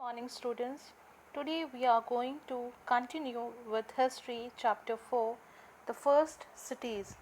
Morning students. Today we are going to continue with History Chapter 4, the first cities.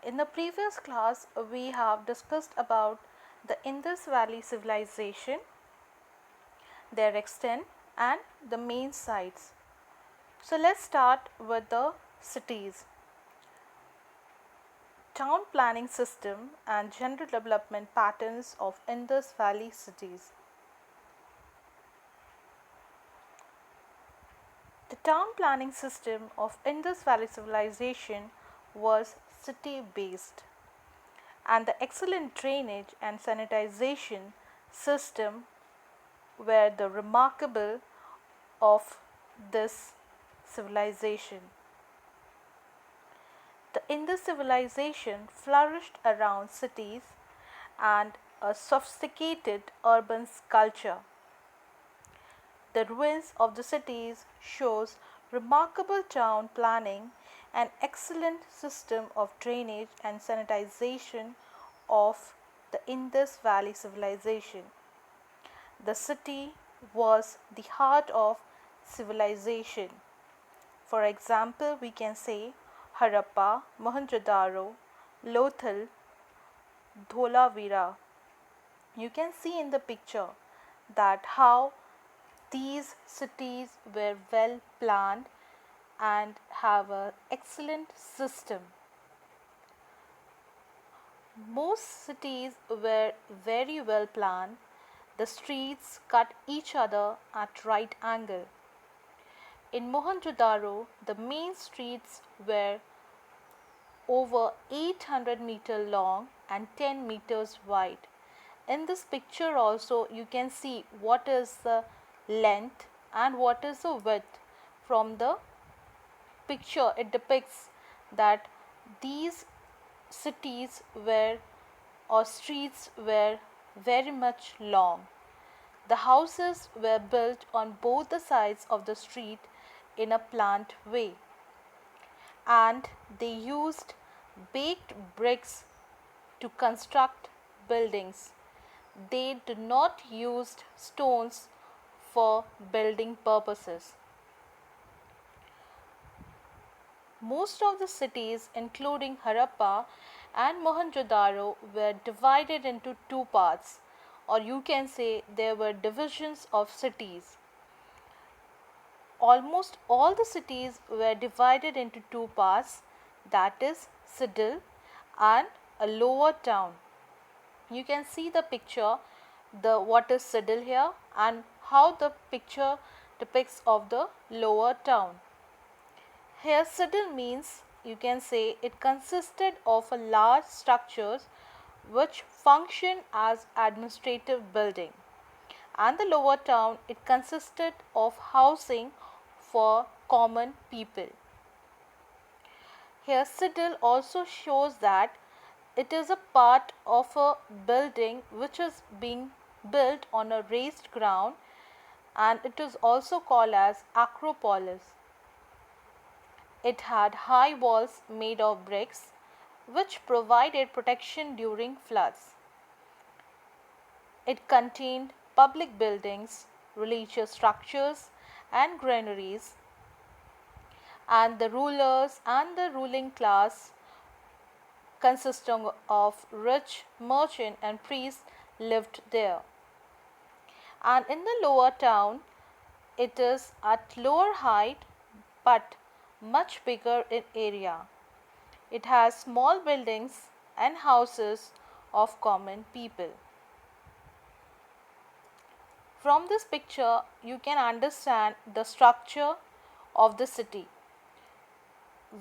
In the previous class we have discussed about the Indus Valley civilization, their extent and the main sites. So let's start with the cities. Town planning system and general development patterns of Indus Valley cities. The town planning system of Indus Valley civilization was city based, and the excellent drainage and sanitization system were the remarkable of this civilization. The Indus civilization flourished around cities and a sophisticated urban culture. The ruins of the cities shows remarkable town planning and excellent system of drainage and sanitization of the Indus Valley civilization. The city was the heart of civilization. For example, we can say Harappa, Mohenjo-daro, Lothal, Dholavira. You can see in the picture that how these cities were well planned and have an excellent system. Most cities were very well planned. The streets cut each other at right angle. In Mohenjo-daro, the main streets were over 800 meters long and 10 meters wide. In this picture also you can see what is the length and what is the width. From the picture it depicts that these cities were or streets were very much long. The houses were built on both the sides of the street in a planned way, and they used baked bricks to construct buildings. They did not use stones for building purposes. Most of the cities, including Harappa and Mohenjo-daro, were divided into two parts, or you can say there were divisions of cities. Almost all the cities were divided into two parts, that is citadel and a lower town. You can see the picture, the what is citadel here and how the picture depicts of the lower town. Here citadel means you can say it consisted of a large structures which function as administrative building, and the lower town it consisted of housing for common people. Here citadel also shows that it is a part of a building which is being built on a raised ground, and it is also called as acropolis. It had high walls made of bricks which provided protection during floods. It contained public buildings, religious structures and granaries, and the rulers and the ruling class consisting of rich merchant and priests lived there. And in the lower town it is at lower height but much bigger in area. It has small buildings and houses of common people. From this picture you can understand the structure of the city.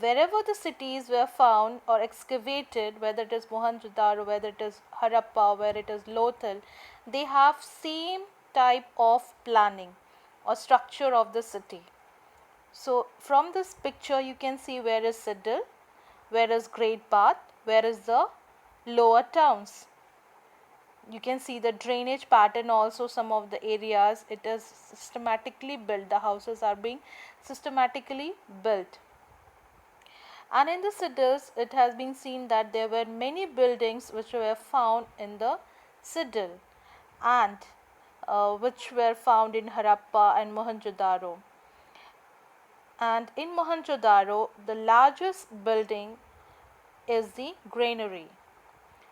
Wherever the cities were found or excavated, whether it is Mohenjo-daro, whether it is Harappa, where it is Lothal, they have same type of planning or structure of the city. So from this picture you can see where is citadel, where is Great Bath, where is the lower towns. You can see the drainage pattern also, some of the areas it is systematically built, the houses are being systematically built. And in the citadels it has been seen that there were many buildings which were found in the citadel, and which were found in Harappa and Mohenjo-daro. And in Mohenjo-daro, the largest building is the granary.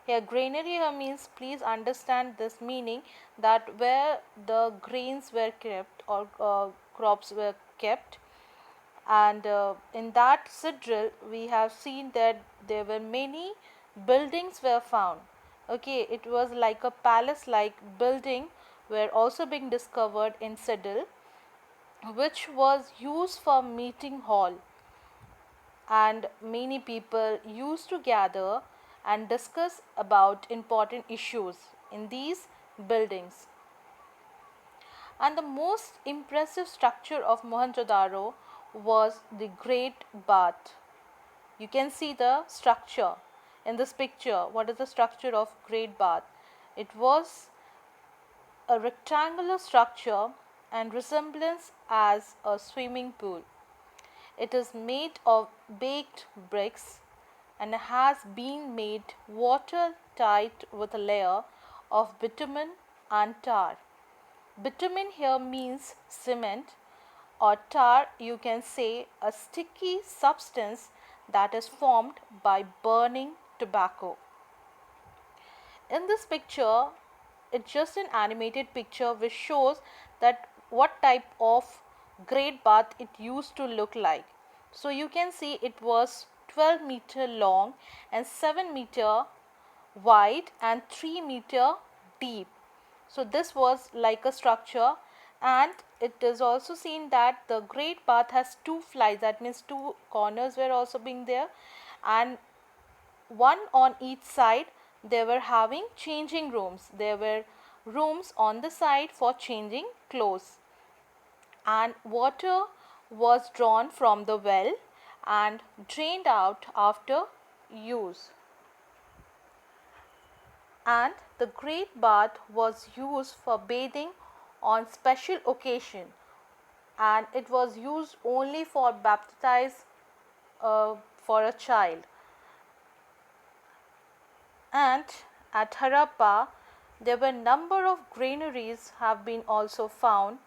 Here, granary here means, please understand this meaning, that where the grains were kept or crops were kept. And in that sigil we have seen that there were many buildings were found. Okay, it was like a palace like building were also being discovered in sigil, which was used for meeting hall, and many people used to gather and discuss about important issues in these buildings. And the most impressive structure of Mohenjo-daro was the Great Bath. You can see the structure in this picture. What is the structure of Great Bath? It was a rectangular structure and resemblance as a swimming pool. It is made of baked bricks and has been made watertight with a layer of bitumen and tar. Bitumen here means cement, or tar you can say a sticky substance that is formed by burning tobacco. In this picture, it's just an animated picture which shows that what type of great bath it used to look like. So you can see it was 12-meter long and 7-meter wide and 3-meter deep. So this was like a structure, and it is also seen that the great bath has 2 flights, that means 2 corners were also being there, and one on each side. They were having changing rooms. There were rooms on the side for changing clothes, and water was drawn from the well and drained out after use. And the great bath was used for bathing on special occasion, and it was used only for baptize for a child. And at Harappa, there were number of granaries have been also found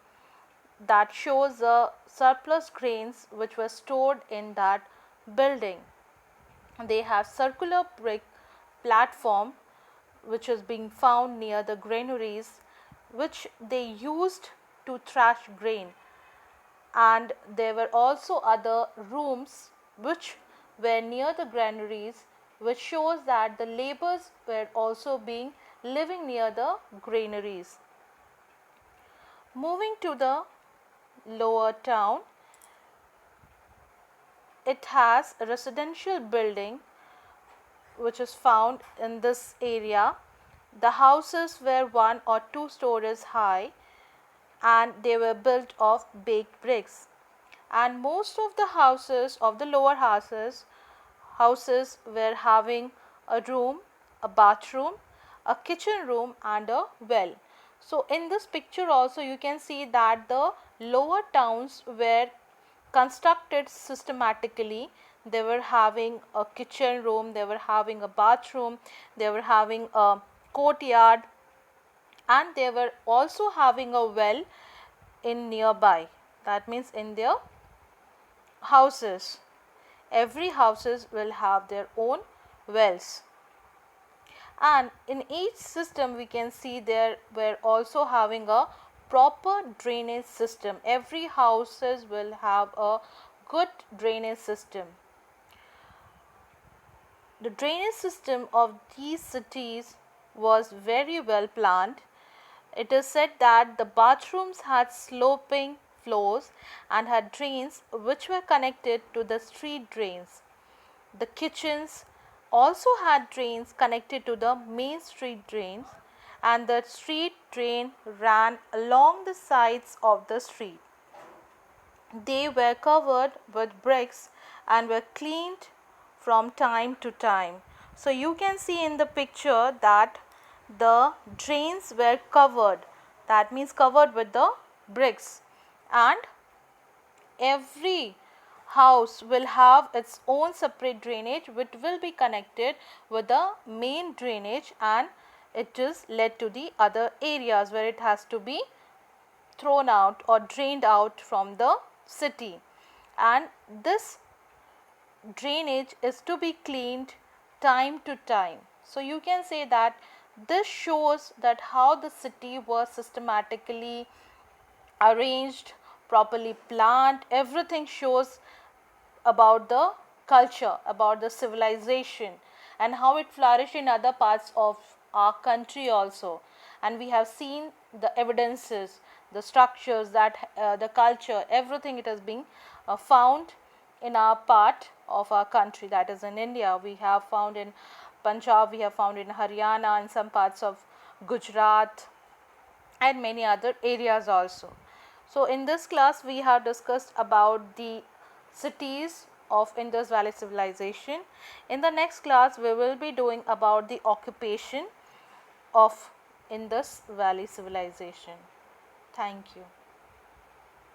that shows the surplus grains which were stored in that building. They have circular brick platform which is being found near the granaries, which they used to thrash grain. And there were also other rooms which were near the granaries, which shows that the laborers were also being living near the granaries. Moving to the lower town, it has a residential building which is found in this area. The houses were 1 or 2 stories high, and they were built of baked bricks. And most of the houses of the lower houses were having a room, a bathroom, a kitchen room, and a well. So in this picture also you can see that the lower towns were constructed systematically. They were having a kitchen room, they were having a bathroom, they were having a courtyard, and they were also having a well in nearby. That means in their houses. Every houses will have their own wells. And in each system we can see there were also having a proper drainage system. Every houses will have a good drainage system. The drainage system of these cities was very well planned. It is said that the bathrooms had sloping floors and had drains which were connected to the street drains. The kitchens also had drains connected to the main street drains, and the street drain ran along the sides of the street. They were covered with bricks and were cleaned from time to time. So you can see in the picture that the drains were covered, that means covered with the bricks, and every house will have its own separate drainage which will be connected with the main drainage, and it is led to the other areas where it has to be thrown out or drained out from the city, and this drainage is to be cleaned time to time. So you can say that this shows that how the city was systematically arranged, properly planned, everything shows about the culture, about the civilization, and how it flourished in other parts of our country also. And we have seen the evidences, the structures, that the culture, everything it has been found in our part of our country, that is in India. We have found in Punjab, we have found in Haryana, and some parts of Gujarat, and many other areas also. So in this class we have discussed about the cities of Indus Valley civilization. In the next class we will be doing about the occupation of Indus Valley civilization. Thank you.